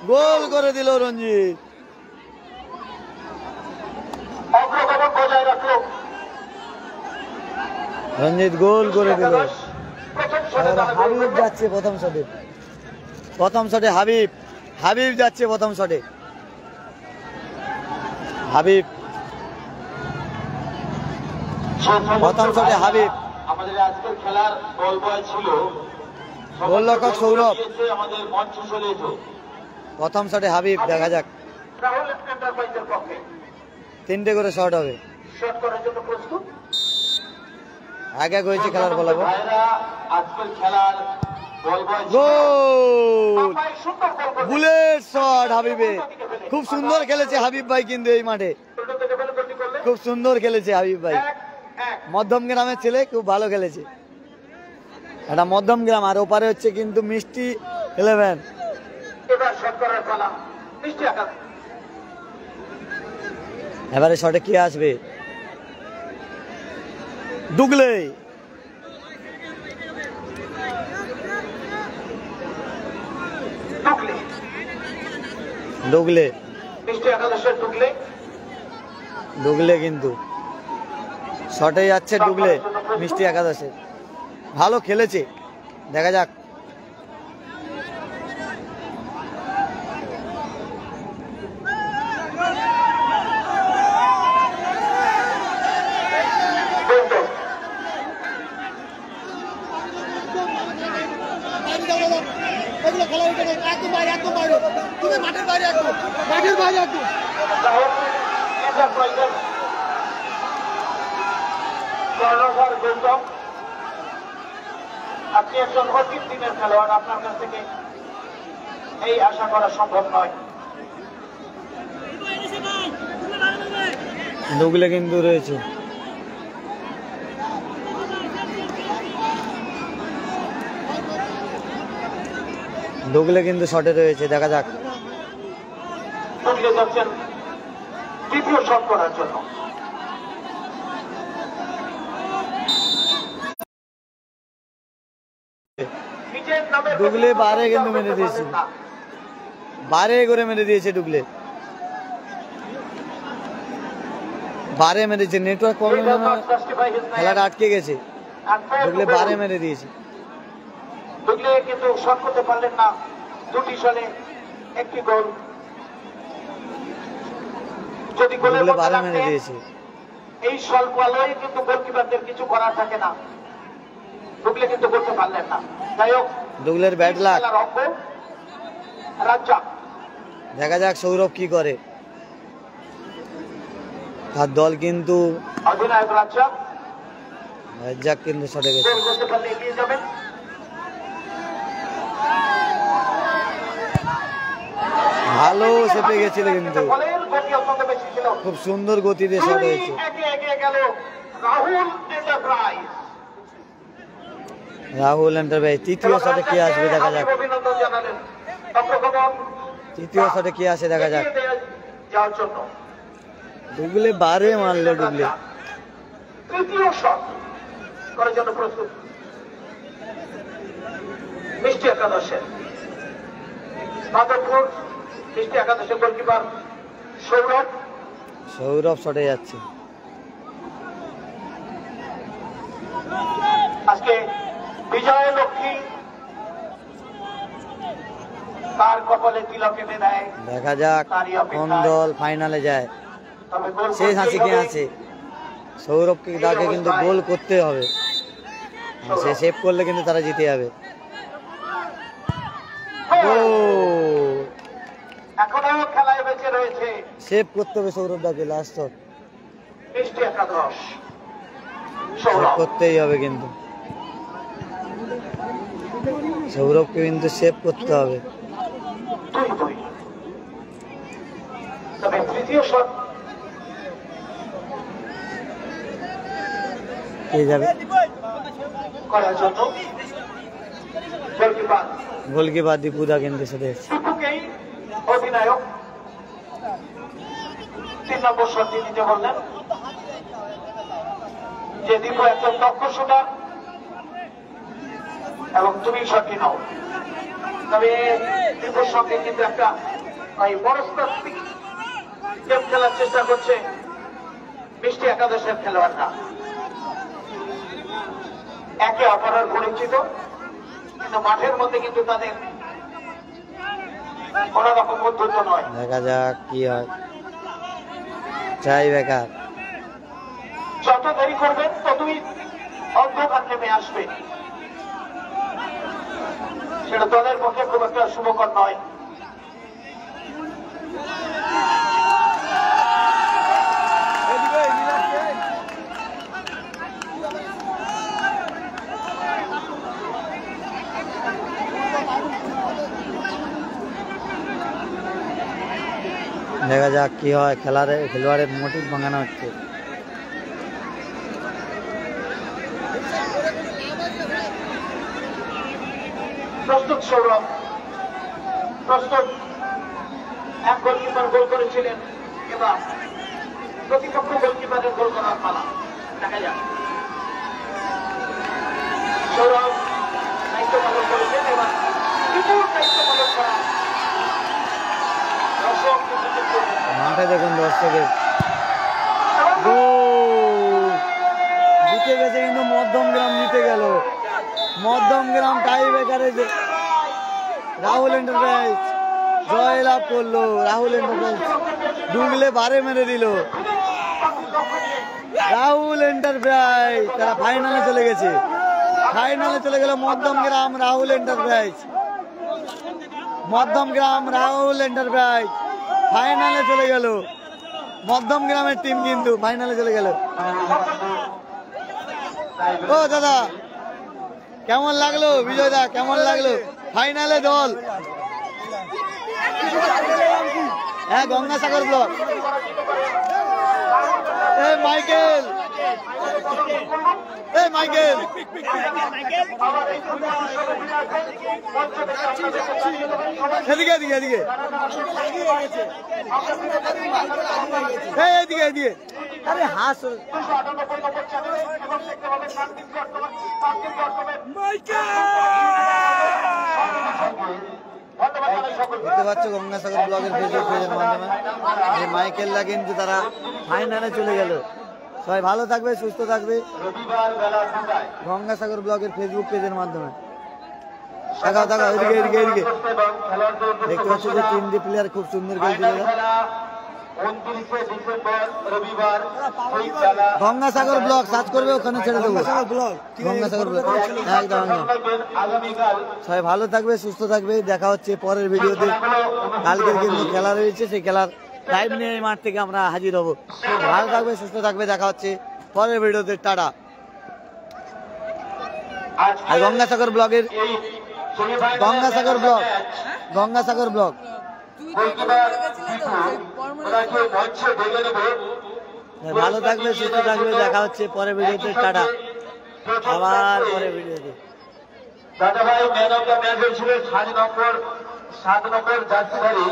গোল করে দিল রঞ্জিত। রঞ্জিত গোল করে দিল। হাবিব যাচ্ছে প্রথম শটে, প্রথম শটে হাবিব যাচ্ছে প্রথম শটে। হাবিব প্রথম শটে হাবিব। আমাদের আজকের খেলার গোল বয় ছিল গোলরক্ষক সৌরভ। আমাদের মঞ্চ চলেছে প্রথম শটে হাবিব, দেখা যাক। রাহুল এন্টারপ্রাইজের পক্ষে 3টে করে শট হবে। শট করার জন্য প্রস্তুত। এক এক হয়েছে খেলার ফলাফল। আজকের খেলার গোল বয় গোল, বুলেট শট হাবিবে। খুব সুন্দর খেলেছে হাবিব ভাই কিন্তু এই মাঠে, খুব সুন্দর খেলেছে হাবিব ভাই। মধ্যম গ্রামের ছেলে, খুব ভালো খেলেছে। এটা মধ্যম গ্রাম, আর ওপারে হচ্ছে কিন্তু মিষ্টি 11। এবারে শটে কে আসবে? ডুগলে, ডুগলে কিন্তু শটে যাচ্ছে ডুগলে মিষ্টি একাদশে, ভালো খেলেছে, দেখা যাক। আপনি একজন অতীত দিনের খেলোয়াড়, আপনার কাছ থেকে এই আশা করা সম্ভব নয়। ডুগলে কিন্তু রয়েছে, ডুগলে কিন্তু শটে রয়েছে, দেখা যাক। ডুগলে যাচ্ছেন তৃতীয় শট করার জন্য। ডুগলে বারে কিন্তু মেরে দিয়েছে, বারে করে মেরে দিয়েছে ডুগলে, বারে মেরেছে। নেটওয়ার্ক প্রবলেম খেলাটা আটকে গেছে, ডুগলে বারে মেরে দিয়েছে। ডুগলে কিন্তু শট করতে পারলেন না, দুটি শটে একটি গোল। যদি গোলের বারে মেরে দিয়েছে, এই স্বল্প আলোয় কিন্তু গোলকিপারদের কিছু করার থাকে না, ডুগলে কিন্তু করতে পারলেন না। যাই হোক, ডুগলের ব্যাড লাক, রাজ্জাক, দেখা যাক সৌরভ কি করে। তার দল কিন্তু অধিনায়ক রাজ্জাক, রাজ্জাক কিন্তু শটে গেছে, গোল করতে পারলে এগিয়ে যাবেন। ভালো চেপে গেছিল কিন্তু, বলের গতি অত্যন্ত বেশি ছিল, খুব সুন্দর গতিতে শট হয়েছে। এগিয়ে গেল রাহুল এন্টারপ্রাইজ। রাহুল এন্টারপ্রাইজ তৃতীয় শটে কি আসবে দেখা যাক, অভিনন্দন জানালেন তৃতীয় শটে কি আসে দেখা যাক। যাওয়ার জন্য ডুগলে বারে মারলো, ডুগলে তৃতীয় শট করার জন্য প্রস্তুত মিষ্টি একাদশের। মাধবপুর মিষ্টি একাদশের গোলকিপার সৌরভ, সৌরভ শটে যাচ্ছে। আজকে বিজয় লক্ষ্মী তার কপালে তিলক এনে দেয়, দেখা যাক কোন দল ফাইনালে যায়। তবে গোল শেষ হাসি কে আছে, সৌরভকে তাকে কিন্তু গোল করতে হবে, সে সেভ করলে কিন্তু তারা জিতে যাবে। এখনো খেলায় বেঁচে রয়েছে, সেভ করতে হবে সৌরভ দাকে, লাস্ট শট মিষ্টি একাদশ সেভ সৌরভ। করতেই হবে কিন্তু, সৌরভকে কিন্তু সেভ করতে হবে। 2-2 তবে তৃতীয় শট পেয়ে যাবে করার জন্য গোলকিপার গোলকিপার দীপুদা কিন্তু সেটা এসেছে। দীপুকেই অধিনায়ক 3 নম্বর শট দিতে বললেন, যে দীপু একজন দক্ষ শুটার এবং তুমি শটটি নাও। তবে দীপুর সঙ্গে কিন্তু একটা মনস্তাত্ত্বিক গেম খেলার চেষ্টা করছে মিষ্টি একাদশের খেলোয়াড়রা, একে অপরের পরিচিত, কিন্তু মাঠের মধ্যে কিন্তু তাদের কোন রকম বন্ধুত্ব নয়। দেখা যাক কি হয়, চাই বেকার। যত দেরি করবেন ততই অন্ধকার নেমে আসবে, সেটা দলের পক্ষে খুব একটা শুভকর নয়। দেখা যাক কি হয়, খেলোয়াড়ের মোটিভ ভাঙানো হচ্ছে। প্রস্তুত সৌরভ, প্রস্তুত। এক গোলকিপার গোল করেছিলেন, এবার প্রতিপক্ষ গোলকিপারের গোল করার পালা। দেখা যাক সৌরভ দায়িত্ব পালন করেছেন, এবার বিপুল দায়িত্ব পালন করা। দর্শক মাঠে দেখুন দর্শকের গোল, এন্টারপ্রাইজ রাহুল এন্টারপ্রাইজ জয় লাভ করলো। রাহুল এন্টারপ্রাইজ ডুগলে বারে মেরে দিল। রাহুল এন্টারপ্রাইজ তারা ফাইনালে চলে গেছে। ফাইনালে চলে গেল মধ্যমগ্রাম রাহুল এন্টারপ্রাইজ। মধ্যমগ্রাম রাহুল এন্টারপ্রাইজ ফাইনালে চলে গেল। মধ্যমগ্রামের টিম কিন্তু ফাইনালে চলে গেল। ও দাদা কেমন লাগলো? বিজয় দা কেমন লাগলো? ফাইনালে দল হ্যাঁ গঙ্গাসাগর ব্লক। মাইকেল মাইকেল এদিকে এদিকে এদিকে এদিকে এদিকে আরে হাস দেখতে পাচ্ছ গঙ্গাসাগর ব্লগের ফেসবুক পেজের মাধ্যমে যে মাইকেলরা কিন্তু তারা ফাইনালে চলে গেল। সবাই ভালো থাকবে, সুস্থ থাকবে। গঙ্গাসাগর ব্লগের ফেসবুক পেজের মাধ্যমে দেখাও দেখাও এদিকে এদিকে এদিকে দেখতে পাচ্ছ যে তিনটে প্লেয়ার খুব সুন্দর খেলছিল। গঙ্গাসাগর ব্লগ সার্চ করবে, ওখানে ছেড়ে দেবো। গঙ্গাসাগর ব্লগ একদম একদম। সবাই ভালো থাকবে, সুস্থ থাকবে। দেখা হচ্ছে পরের ভিডিওতে। কালকের কিন্তু খেলা রয়েছে, সেই খেলার লাইভ নিয়ে এই মাঠ থেকে আমরা হাজির হব। ভালো থাকবে, সুস্থ থাকবে। দেখা হচ্ছে পরের ভিডিওতে। টাটা। আর গঙ্গাসাগর ব্লগের গঙ্গাসাগর ব্লগ গঙ্গাসাগর ব্লগ ভালো থাকবে, সুস্থ থাকবে। দেখা হচ্ছে পরের ভিডিওতে। টাটা। আবার পরের ভিডিওতে। দাদা ভাই ম্যান অফ দ্য ম্যাচ হয়েছিল 7 নম্বর জার্সিধারী